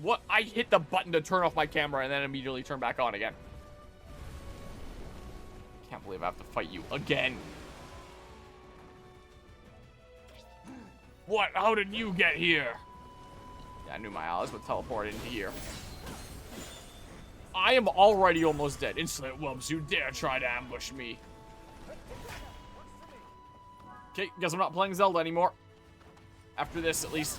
What? I hit the button to turn off my camera and then immediately turn back on again. Can't believe I have to fight you again. What? How did you get here? Yeah, I knew my allies would teleport into here. I am already almost dead. Insolent whelps, you dare try to ambush me. Okay, guess I'm not playing Zelda anymore. After this, at least.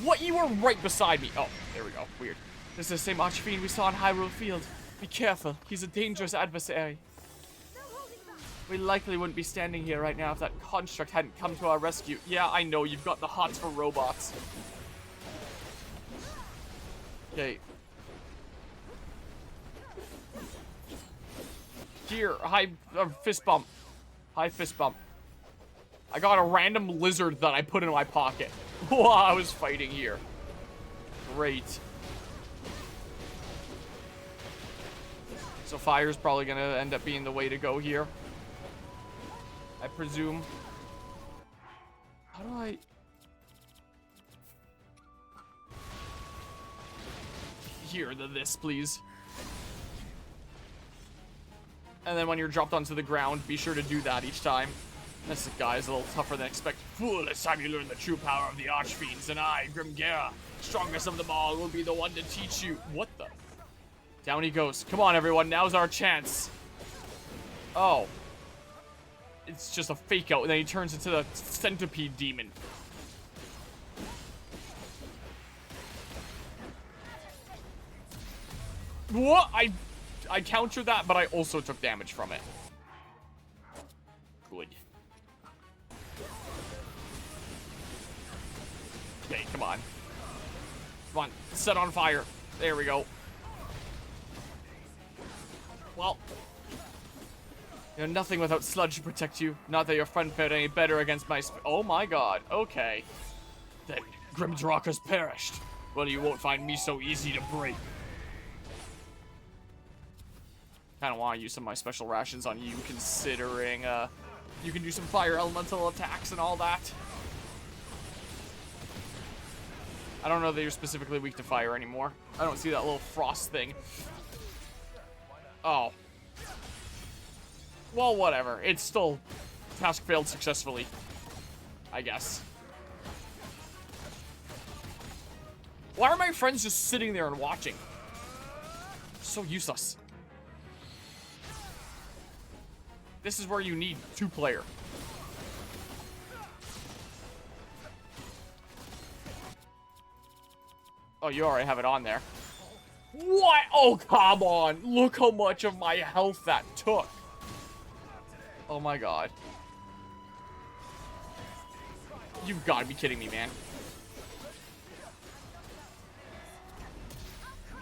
What? You were right beside me. Oh, there we go. Weird. This is the same Archfiend we saw in Hyrule Field. Be careful. He's a dangerous adversary. We likely wouldn't be standing here right now if that construct hadn't come to our rescue. Yeah, I know. You've got the hots for robots. Okay. Here, high fist bump. High fist bump. I got a random lizard that I put in my pocket while I was fighting here. Great. So fire's probably gonna end up being the way to go here, I presume. How do I... Here, this, please. And then when you're dropped onto the ground, be sure to do that each time. This guy is a little tougher than expected. Fool, it's time you learn the true power of the Archfiends, and I, Grimgera, strongest of them all, will be the one to teach you. What the? Down he goes. Come on, everyone, now's our chance. Oh. It's just a fake out, and then he turns into the centipede demon. What? I countered that, but I also took damage from it. Good. Okay, come on. Come on, set on fire. There we go. Well, you're nothing without sludge to protect you. Not that your friend fared any better against my oh my god, okay. Then Grimgera has perished. Well, you won't find me so easy to break. Kind of want to use some of my special rations on you, considering you can do some fire elemental attacks and all that. I don't know that you're specifically weak to fire anymore. I don't see that little frost thing. Oh. Well, whatever. It's still task failed successfully, I guess. Why are my friends just sitting there and watching? So useless. This is where you need two-player. Oh, you already have it on there. What? Oh, come on. Look how much of my health that took. Oh my god. You've got to be kidding me, man.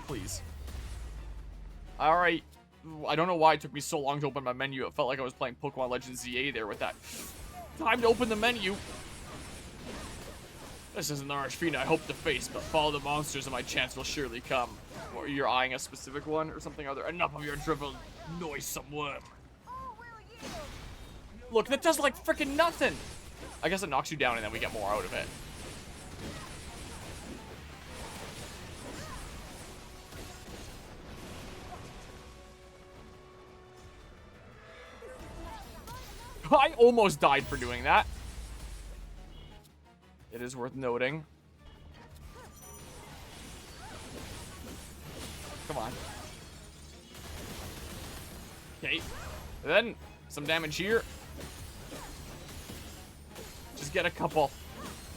Please. Alright. I don't know why it took me so long to open my menu. It felt like I was playing Pokemon Legends ZA there with that. Time to open the menu. This isn't the Archfiend I hope to face, but follow the monsters and my chance will surely come. Or you're eyeing a specific one or something other. Enough of your drivel, noisome worm. Look, that does like freaking nothing. I guess it knocks you down and then we get more out of it. I almost died for doing that. It is worth noting. Come on. Okay. Then, some damage here. Just get a couple.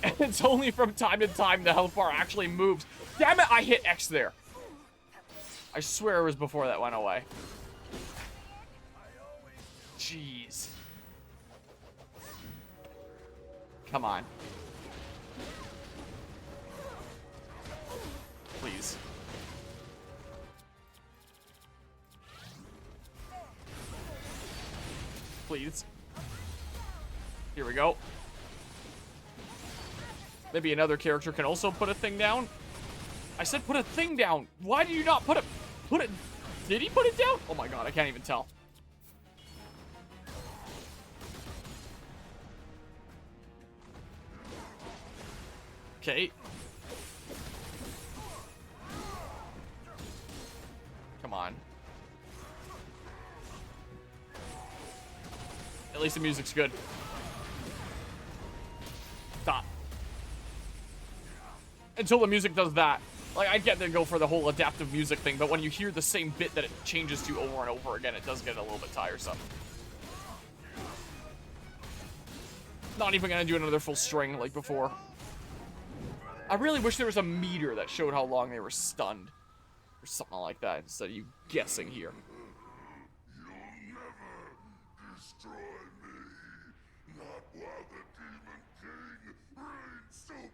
And it's only from time to time the health bar actually moves. Damn it, I hit X there. I swear it was before that went away. Jeez. Come on. Please. Please. Here we go. Maybe another character can also put a thing down. I said put a thing down. Why do you not put it? Did he put it down? Oh my god, I can't even tell. Okay. come on. At least the music's good. Stop. Until the music does that. Like, I get to go for the whole adaptive music thing, but when you hear the same bit that it changes to over and over again, it does get a little bit tiresome. Not even gonna do another full string like before. I really wish there was a meter that showed how long they were stunned. Or something like that, instead of you guessing here. You'll never destroy me. Not while the Demon King reigns supreme.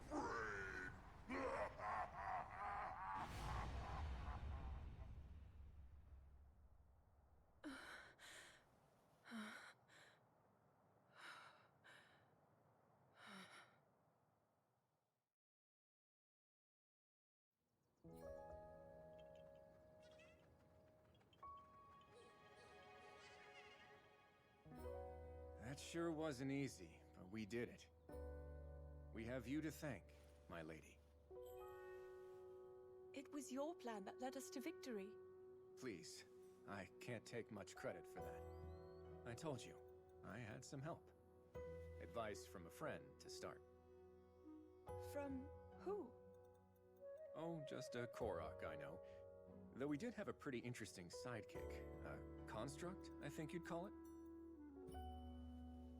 That sure wasn't easy, but we did it. We have you to thank, my lady. It was your plan that led us to victory. Please, I can't take much credit for that. I told you, I had some help. Advice from a friend to start. From who? Oh, just a Korok, I know. Though we did have a pretty interesting sidekick. A construct, I think you'd call it?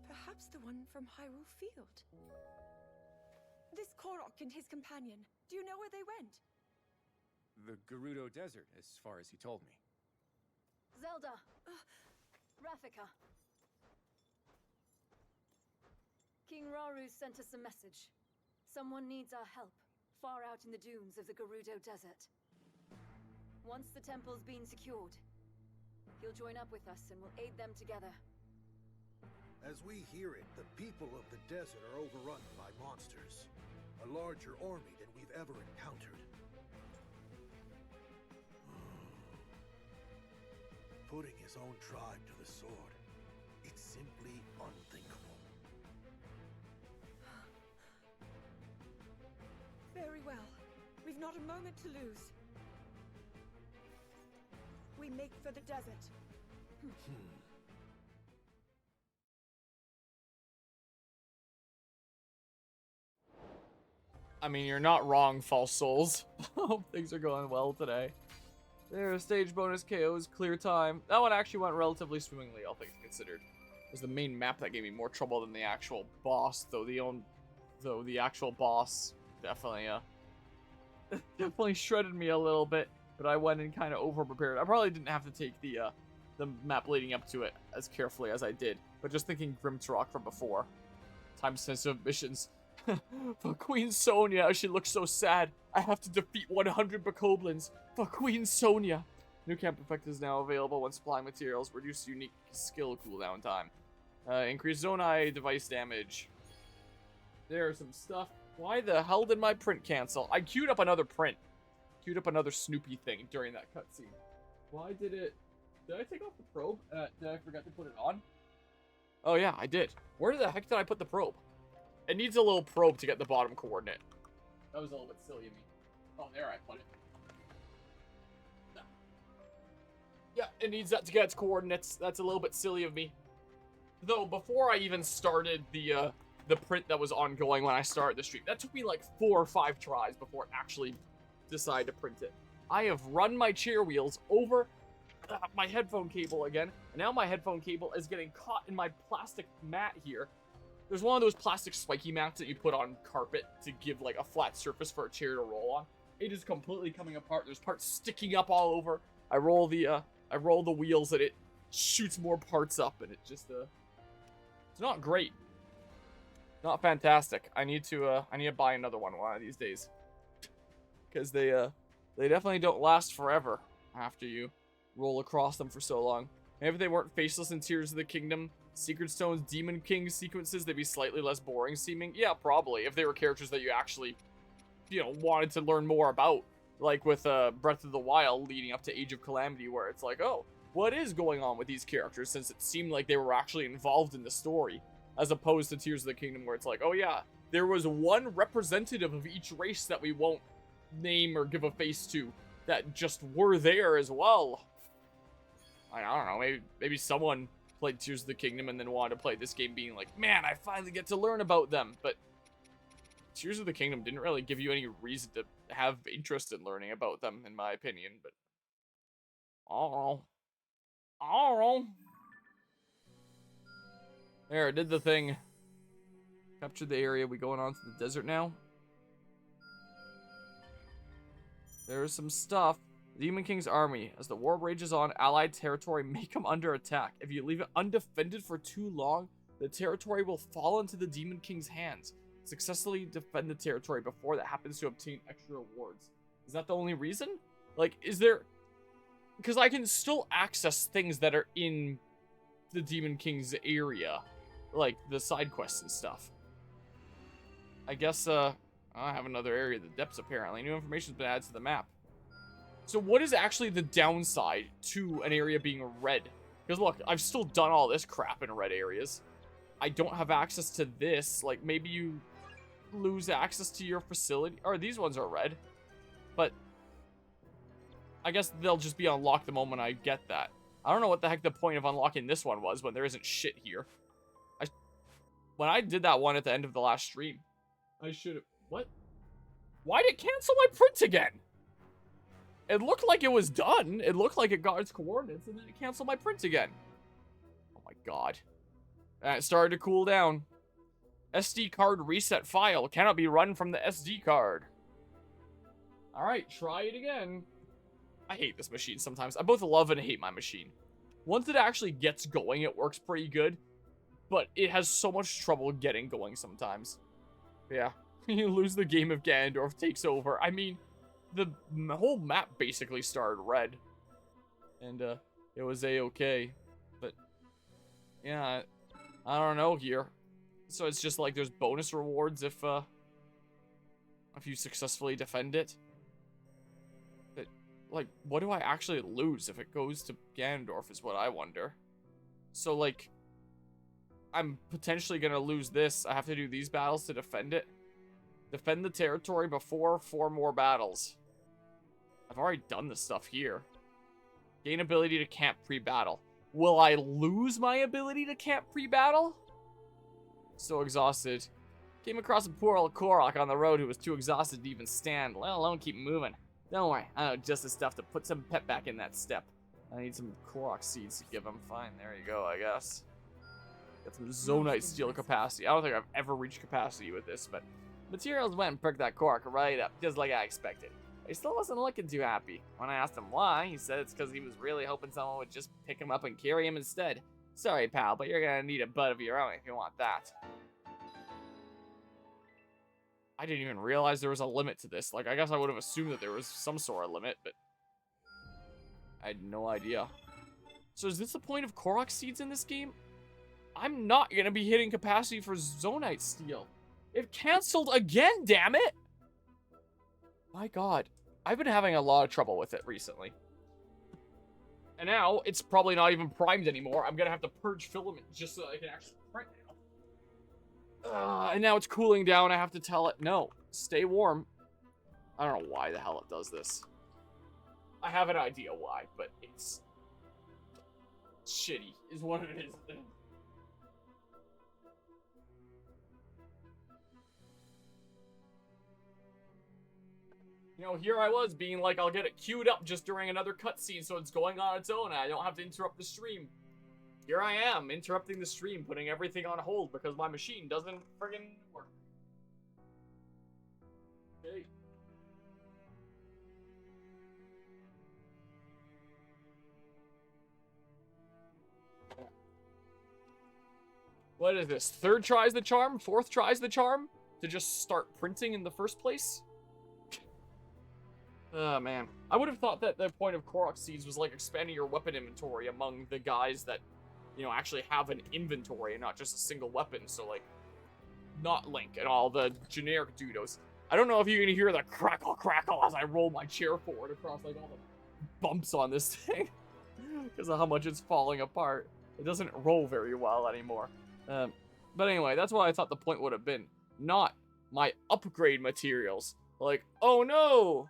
Perhaps the one from Hyrule Field. This Korok and his companion, do you know where they went? The Gerudo Desert, as far as he told me. Zelda! Rafika. King Rauru sent us a message. Someone needs our help, far out in the dunes of the Gerudo Desert. Once the temple's been secured, he'll join up with us and we'll aid them together. As we hear it, the people of the desert are overrun by monsters. A larger army than we've ever encountered. Putting his own tribe to the sword. It's simply unthinkable. Very well. We've not a moment to lose. We make for the desert. I mean, you're not wrong, False Souls. Hope things are going well today. There's stage bonus KOs, clear time. That one actually went relatively swimmingly, all things considered. It was the main map that gave me more trouble than the actual boss, though the actual boss definitely definitely shredded me a little bit, but I went in kind of over prepared. I probably didn't have to take the map leading up to it as carefully as I did, but just thinking Grimgera from before. Time-sensitive missions. For Queen Sonia, she looks so sad. I have to defeat 100 Bokoblins. For Queen Sonia. New camp effect is now available when supplying materials. Reduce unique skill cooldown time. Increase Zonai device damage. There's some stuff. Why the hell did my print cancel? I queued up another print. Queued up another Snoopy thing during that cutscene. Why did it... Did I take off the probe? Did I forget to put it on? Oh yeah, I did. Where the heck did I put the probe? It needs a little probe to get the bottom coordinate. That was a little bit silly of me. Oh, there I put it. Yeah, it needs that to get its coordinates. That's a little bit silly of me. Though, before I even started the print that was ongoing when I started the stream, that took me like 4 or 5 tries before it actually decided to print it. I have run my chair wheels over my headphone cable again, and now my headphone cable is getting caught in my plastic mat here. There's one of those plastic spiky mats that you put on carpet to give like a flat surface for a chair to roll on. It is completely coming apart. There's parts sticking up all over. I roll the wheels and it shoots more parts up, and it just it's not great. Not fantastic. I need to buy another one of these days. Cuz they definitely don't last forever after you roll across them for so long. Maybe if they weren't faceless in Tears of the Kingdom, Secret Stone's Demon King sequences, they'd be slightly less boring seeming. Yeah, probably. If they were characters that you actually, wanted to learn more about. Like with Breath of the Wild leading up to Age of Calamity, where it's like, oh, what is going on with these characters, since it seemed like they were actually involved in the story. As opposed to Tears of the Kingdom, where it's like, oh yeah, there was one representative of each race that we won't name or give a face to that just were there as well. I don't know, maybe someone played Tears of the Kingdom and then wanted to play this game being like, man, I finally get to learn about them. But Tears of the Kingdom didn't really give you any reason to have interest in learning about them, in my opinion. But I don't know. I don't know. There, I did the thing. Captured the area. We going on to the desert now? There's some stuff. Demon King's army. As the war rages on, allied territory may come under attack. If you leave it undefended for too long, the territory will fall into the Demon King's hands. Successfully defend the territory before that happens to obtain extra rewards. Is that the only reason? Like, is there... Because I can still access things that are in the Demon King's area. Like, the side quests and stuff. I guess, I have another area of the depths, apparently. New information's been added to the map. So what is actually the downside to an area being red? Because look, I've still done all this crap in red areas. I don't have access to this. Like, maybe you lose access to your facility. Or these ones are red. But I guess they'll just be unlocked the moment I get that. I don't know what the heck the point of unlocking this one was when there isn't shit here. When I did that one at the end of the last stream, I should have... What? Why did it cancel my print again? It looked like it was done. It looked like it got its coordinates, and then it canceled my print again. Oh my god. And it started to cool down. SD card reset file. Cannot be run from the SD card. Alright, try it again. I hate this machine sometimes. I both love and hate my machine. Once it actually gets going, it works pretty good. But it has so much trouble getting going sometimes. Yeah. You lose the game if Ganondorf takes over. I mean... The whole map basically started red. And, it was a-okay. But, yeah, I don't know here. So it's just like there's bonus rewards if you successfully defend it. But, like, what do I actually lose if it goes to Ganondorf is what I wonder. So, like, I'm potentially gonna lose this. I have to do these battles to defend it. Defend the territory before 4 more battles. I've already done this stuff here. Gain ability to camp pre-battle. Will I lose my ability to camp pre-battle? So exhausted. Came across a poor old Korok on the road who was too exhausted to even stand, let alone keep moving. Don't worry, I know just the stuff to put some pep back in that step. I need some Korok seeds to give him. Fine, there you go, I guess. Got some Zonite steel capacity. I don't think I've ever reached capacity with this, but... Materials went and perked that Korok right up, just like I expected. He still wasn't looking too happy. When I asked him why, he said it's because he was really hoping someone would just pick him up and carry him instead. Sorry, pal, but you're gonna need a butt of your own if you want that. I didn't even realize there was a limit to this. Like, I guess I would have assumed that there was some sort of limit, but... I had no idea. So is this the point of Korok seeds in this game? I'm not gonna be hitting capacity for Zonite steel. It canceled again, damn it! My god. I've been having a lot of trouble with it recently. And now, it's probably not even primed anymore. I'm gonna have to purge filament just so I can actually print now. And now it's cooling down. I have to tell it, no, stay warm. I don't know why the hell it does this. I have an idea why, but it's shitty is what it is. You know, here I was being like, I'll get it queued up just during another cutscene so it's going on its own and I don't have to interrupt the stream. Here I am, interrupting the stream, putting everything on hold because my machine doesn't friggin' work. Okay. What is this? 3rd tries the charm? 4th tries the charm? To just start printing in the first place? Oh, man. I would have thought that the point of Korok seeds was like expanding your weapon inventory among the guys that, you know, actually have an inventory and not just a single weapon. So, like, not Link and all the generic dudos. I don't know if you can hear the crackle as I roll my chair forward across, like, all the bumps on this thing. Because of how much it's falling apart. It doesn't roll very well anymore. But anyway, that's what I thought the point would have been. Not my upgrade materials. Like, oh no!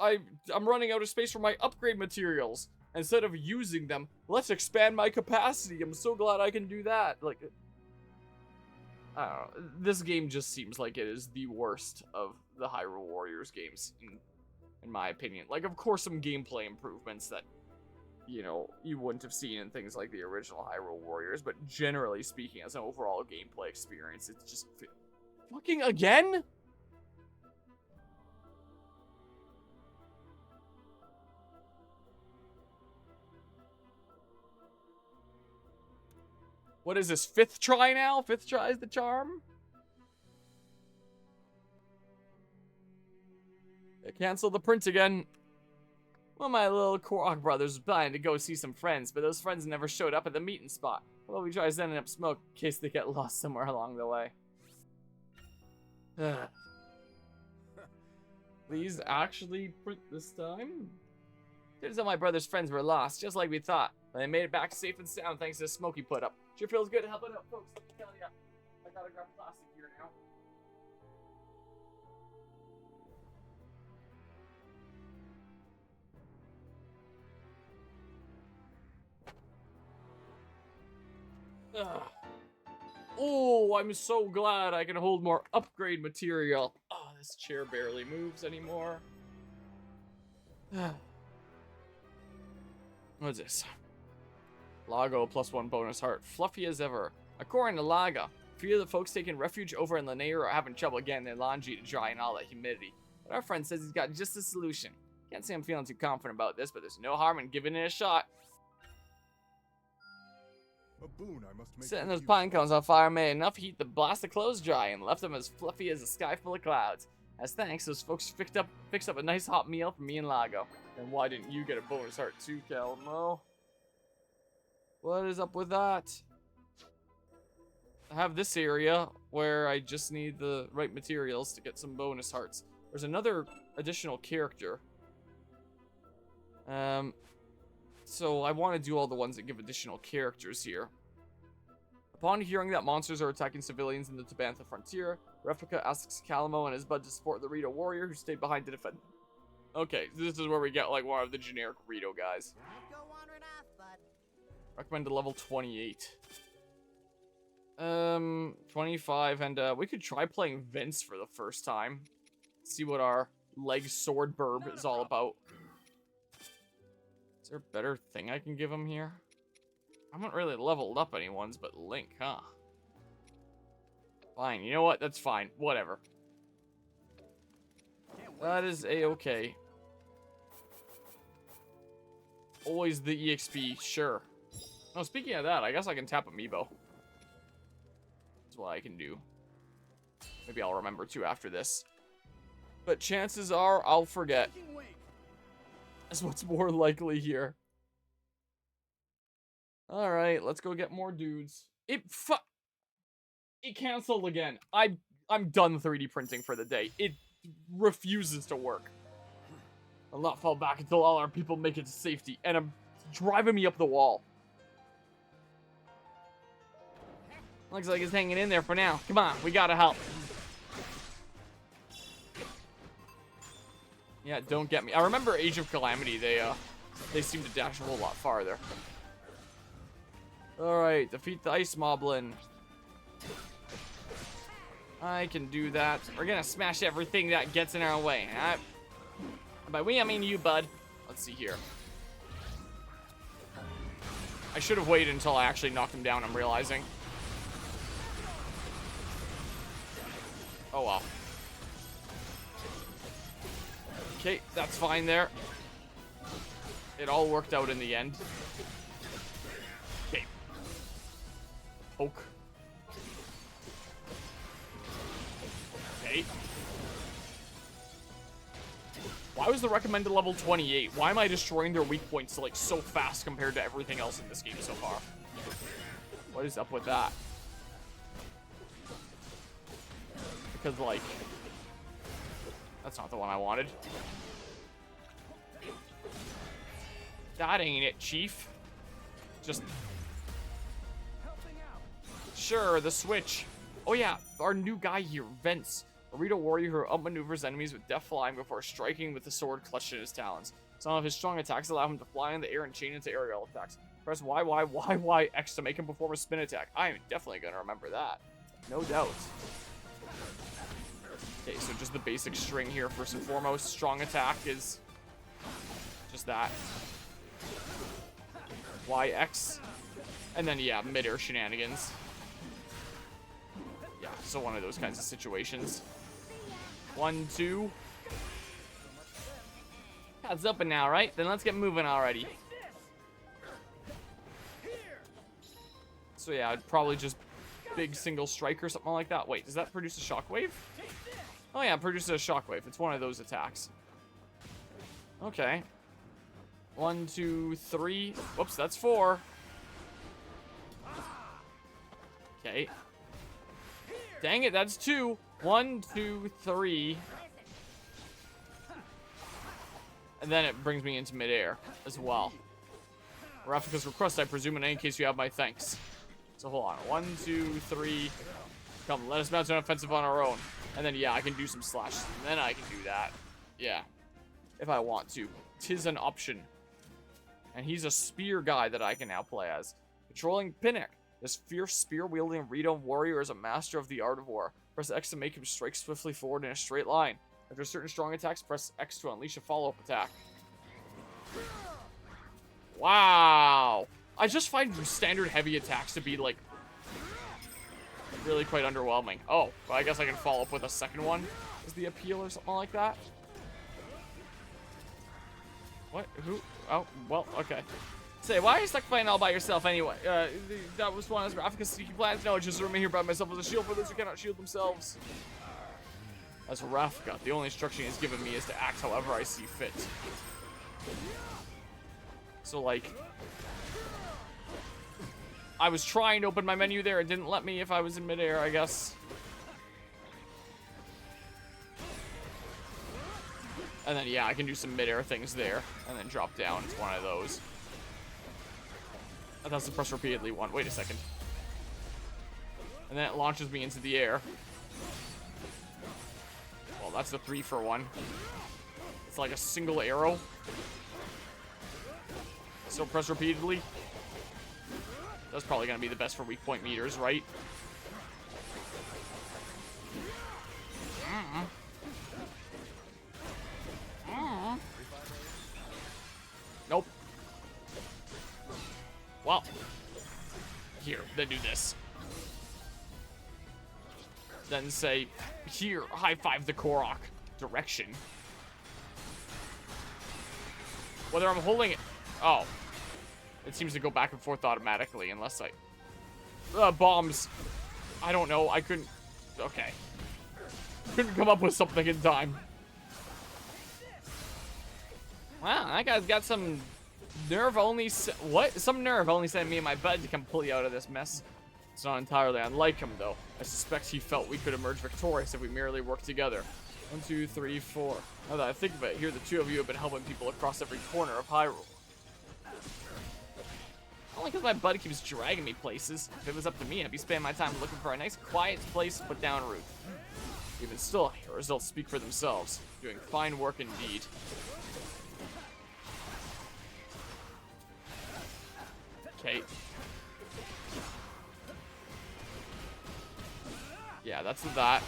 I'm running out of space for my upgrade materials. Instead of using them, let's expand my capacity. I'm so glad I can do that. Like, I don't know. This game just seems like it is the worst of the Hyrule Warriors games, in my opinion. Like, of course, some gameplay improvements that, you know, you wouldn't have seen in things like the original Hyrule Warriors, but generally speaking, as an overall gameplay experience, it's just fucking again? What is this, 5th try now? 5th try is the charm? They canceled the print again. Well, my little Korok brothers was planning to go see some friends, but those friends never showed up at the meeting spot. Well, we tried sending up smoke in case they get lost somewhere along the way. Please actually print this time? Turns out my brother's friends were lost, just like we thought. But they made it back safe and sound thanks to the smoke he put up. Sure feels good helping out, folks. Let me tell ya. I gotta grab plastic here now. Ugh. Oh, I'm so glad I can hold more upgrade material. Oh, this chair barely moves anymore. What's this? Lago +1 bonus heart. Fluffy as ever. According to Laga, a few of the folks taking refuge over in Lanayru are having trouble getting their laundry to dry in all that humidity. But our friend says he's got just a solution. Can't say I'm feeling too confident about this, but there's no harm in giving it a shot. A boon I must make. Setting those pine cones on fire made enough heat to blast the clothes dry and left them as fluffy as a sky full of clouds. As thanks, those folks fixed up a nice hot meal for me and Lago. And why didn't you get a bonus heart too, Calmo? What is up with that? I have this area where I just need the right materials to get some bonus hearts. There's another additional character. So I want to do all the ones that give additional characters here. Upon hearing that monsters are attacking civilians in the Tabantha frontier, Replica asks Calamo and his bud to support the Rito warrior who stayed behind to defend. Okay, this is where we get like one of the generic Rito guys. Go wandering off, bud. Recommend to level 28. 25, and we could try playing Vince for the first time. See what our leg sword burb is all about. Is there a better thing I can give him here? I haven't really leveled up anyone's but Link, huh? Fine, you know what? That's fine. Whatever. That is a-okay. Always the EXP, sure. Oh, speaking of that, I guess I can tap Amiibo. That's what I can do. Maybe I'll remember to after this. But chances are I'll forget. That's what's more likely here. Alright, let's go get more dudes. It canceled again. I'm done 3D printing for the day. It refuses to work. I'll not fall back until all our people make it to safety. And I'm driving me up the wall. Looks like it's hanging in there for now. Come on, we gotta help. Yeah, don't get me. I remember Age of Calamity. They seem to dash a whole lot farther. Alright, defeat the Ice Moblin. I can do that. We're gonna smash everything that gets in our way. By we, I mean you, bud. Let's see here. I should have waited until I actually knocked him down, I'm realizing. Oh, well. Okay, that's fine there. It all worked out in the end. Okay. Poke. Okay. Why was the recommended level 28? Why am I destroying their weak points like so fast compared to everything else in this game so far? What is up with that? Because, like, that's not the one I wanted. That ain't it, Chief. Just... Sure, the switch. Oh yeah, our new guy here, Vince. A Rito warrior who outmaneuvers enemies with deft flying before striking with the sword clutched in his talons. Some of his strong attacks allow him to fly in the air and chain into aerial attacks. Press YYYYX to make him perform a spin attack. I am definitely going to remember that. No doubt. Okay, so just the basic string here first and foremost. Strong attack is just that. YX. And then, yeah, mid-air shenanigans. Yeah, so one of those kinds of situations. 1, 2. That's open now, right? Then let's get moving already. So yeah, I'd probably just big single strike or something like that. Wait, does that produce a shockwave? Oh yeah, it produces a shockwave. It's one of those attacks. Okay. 1, 2, 3. Whoops, that's 4. Okay. Dang it, that's 2. 1, 2, 3. And then it brings me into midair as well. Rafika's request, I presume, in any case you have my thanks. So hold on. 1, 2, 3. Come, let us mount an offensive on our own. And then, yeah, I can do some slashes. And then I can do that. Yeah. If I want to. 'Tis an option. And he's a spear guy that I can now play as. Controlling Pinnock. This fierce spear-wielding Rito warrior is a master of the art of war. Press X to make him strike swiftly forward in a straight line. After certain strong attacks, press X to unleash a follow-up attack. Wow! I just find standard heavy attacks to be, like, really quite underwhelming. Oh, well, I guess I can follow up with a second one. Is the appeal or something like that? What? Who? Oh, well, okay. Say, why are you stuck playing all by yourself anyway? That was one of Rafika's sneaky plans. No, just remain here by myself as a shield for those who cannot shield themselves. As for Rafika, the only instruction he's given me is to act however I see fit. So, like, I was trying to open my menu there. It didn't let me if I was in midair, I guess. And then, yeah, I can do some midair things there. And then drop down. It's one of those. That's the press repeatedly one. Wait a second. And then it launches me into the air. Well, that's the 3 for 1. It's like a single arrow. Still press repeatedly. That's probably going to be the best for weak point meters, right? Nope. Well. Here, then do this. Then say, here, high-five the Korok. Direction. Whether I'm holding it... Oh. It seems to go back and forth automatically, unless I... bombs. I don't know. I couldn't... Okay. Couldn't come up with something in time. Wow, that guy's got some nerve only... What? Some nerve only sent me and my bud to come pull you out of this mess. It's not entirely unlike him, though. I suspect he felt we could emerge victorious if we merely worked together. 1, 2, 3, 4. Now that I think of it, here the two of you have been helping people across every corner of Hyrule. Only because my bud keeps dragging me places. If it was up to me, I'd be spending my time looking for a nice, quiet place to put down root. Even still, your results speak for themselves. Doing fine work indeed. Okay. Yeah, that's that.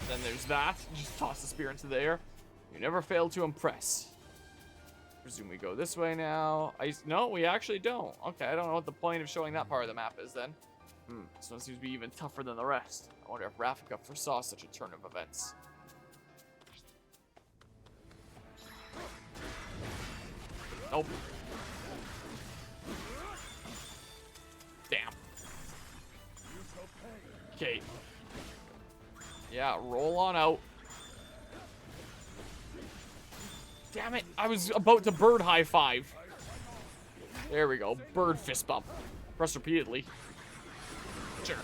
Then there's that. Just toss the spear into the air. You never fail to impress. Presume we go this way now. No, we actually don't. Okay, I don't know what the point of showing that part of the map is then. This one seems to be even tougher than the rest. I wonder if Rafika foresaw such a turn of events. Nope. Damn. Okay. Yeah, roll on out. Damn it, I was about to bird high five. There we go, bird fist bump. Press repeatedly. Sure.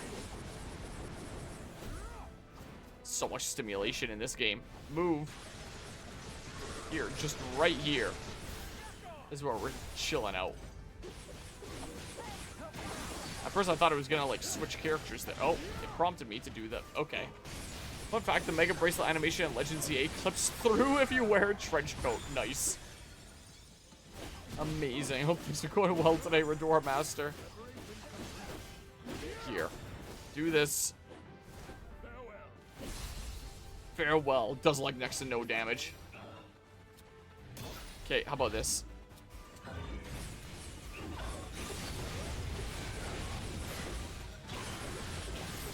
So much stimulation in this game. Move. Here, just right here. This is where we're chilling out. At first I thought it was gonna like switch characters there. Oh, it prompted me to do that. Okay. Fun fact, the Mega Bracelet animation in Legend ZA clips through if you wear a trench coat. Nice. Amazing. Hope things are going well today, Redor Master. Here. Do this. Farewell. Does like next to no damage. Okay, how about this?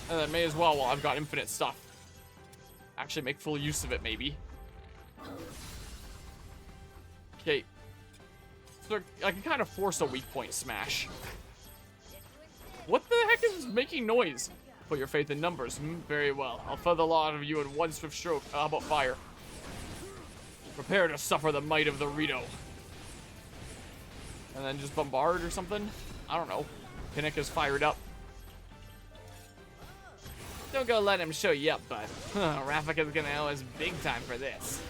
And then may as well while I've got infinite stuff. Actually make full use of it, maybe. Okay. So I can kind of force a weak point smash. What the heck is making noise? Put your faith in numbers. Very well. I'll feather a lot of you in one swift stroke. How about fire? Prepare to suffer the might of the Rito. And then just bombard or something? I don't know. Pinnock is fired up. Don't go let him show you up, bud. Rafika's gonna owe us big time for this.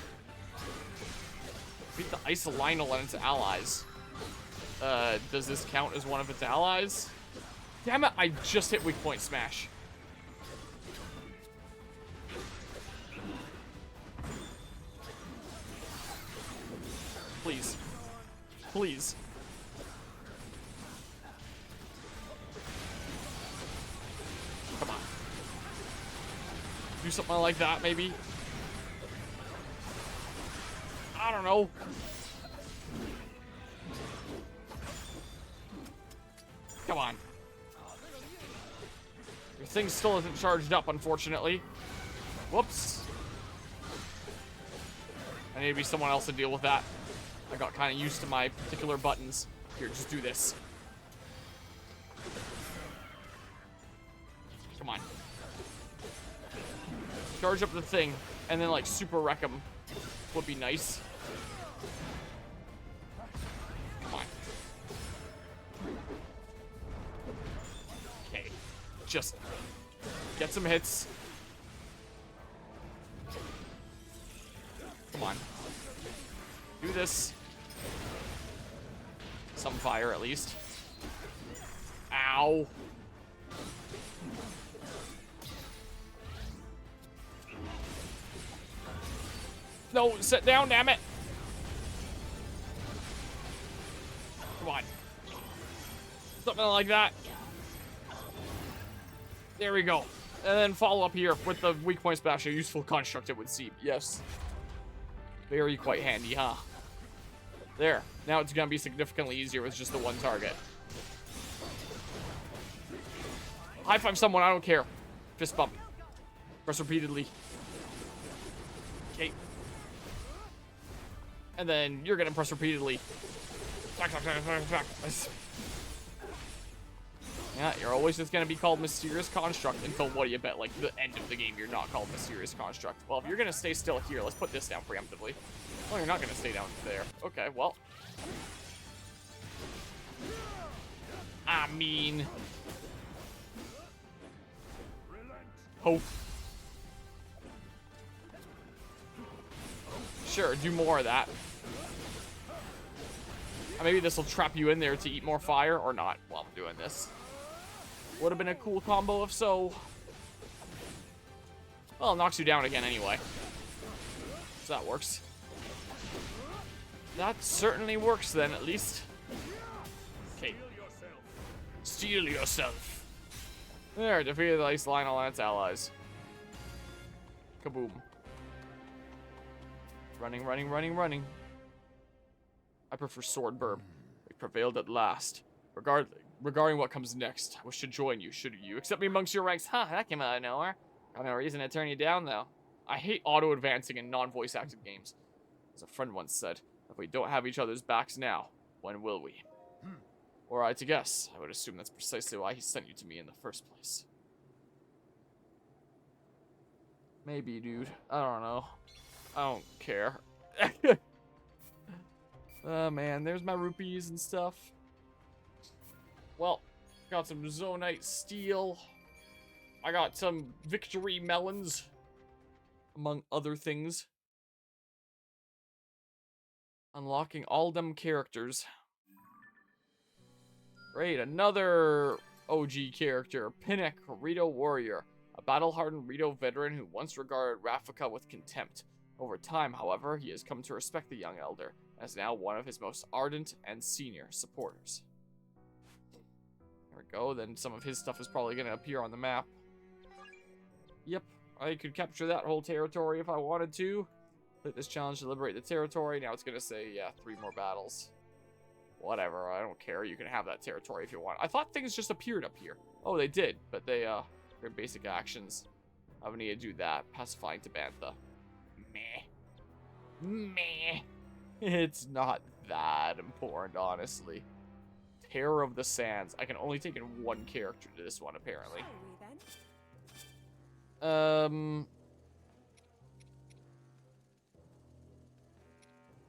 Beat the Ice Lionel and its allies. Does this count as one of its allies? Damn it, I just hit weak point smash. Please. Please. Come on. Do something like that, maybe? I don't know. Come on. Your thing still isn't charged up, unfortunately. Whoops. I need to be someone else to deal with that. I got kind of used to my particular buttons. Here, just do this. Come on. Charge up the thing, and then, like, super wreck him. Would be nice. Come on. Okay. Just get some hits. Come on. Do this. Some fire, at least. Ow. No, sit down, damn it. Come on. Something like that. There we go. And then follow up here with the weak point smash, a useful construct, it would seem. Yes. Very quite handy, huh? There. Now it's gonna be significantly easier with just the one target. High five someone, I don't care. Fist bump. Press repeatedly. Okay. And then you're gonna press repeatedly. Yeah, you're always just gonna be called Mysterious Construct until, what do you bet, like the end of the game you're not called Mysterious Construct. Well, if you're gonna stay still here, let's put this down preemptively. Oh, you're not gonna stay down there. Okay, well. I mean... Hope. Sure, do more of that. Maybe this will trap you in there to eat more fire, or not while I'm doing this. Would have been a cool combo if so. Well, it knocks you down again anyway. So that works. That certainly works then, at least. Okay. Steel yourself. There, defeated the Ice Lionel and its allies. Kaboom. Running, running, running, running. I prefer sword burp. We prevailed at last. Regarding what comes next, I wish to join you, should you accept me amongst your ranks. Huh, that came out of nowhere. Got no reason to turn you down, though. I hate auto-advancing in non-voice acted games. As a friend once said, if we don't have each other's backs now, when will we? Were I to guess, I would assume that's precisely why he sent you to me in the first place. Maybe, dude. I don't know. I don't care. Oh, man. There's my rupees and stuff. Well, got some Zonite steel. I got some victory melons. Among other things. Unlocking all them characters. Great, another OG character, Pinnock, Rito Warrior, a battle-hardened Rito veteran who once regarded Rafika with contempt. Over time, however, he has come to respect the young elder, and is now one of his most ardent and senior supporters. There we go, then some of his stuff is probably going to appear on the map. Yep, I could capture that whole territory if I wanted to. Hit this challenge to liberate the territory. Now it's going to say, yeah, 3 more battles. Whatever, I don't care. You can have that territory if you want. I thought things just appeared up here. Oh, they did, but they're basic actions. I would need to do that. Pacifying Tabantha. Meh. Meh. It's not that important, honestly. Terror of the Sands. I can only take in 1 character to this one, apparently. Shall we then?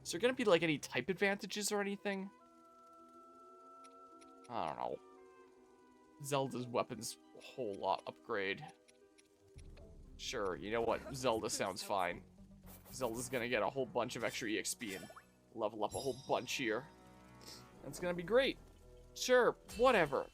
Is there gonna be, like, any type advantages or anything? I don't know. Zelda's weapons a whole lot upgrade. Sure, you know what? Zelda sounds fine. Zelda's gonna get a whole bunch of extra EXP and level up a whole bunch here. That's gonna be great. Sure, whatever.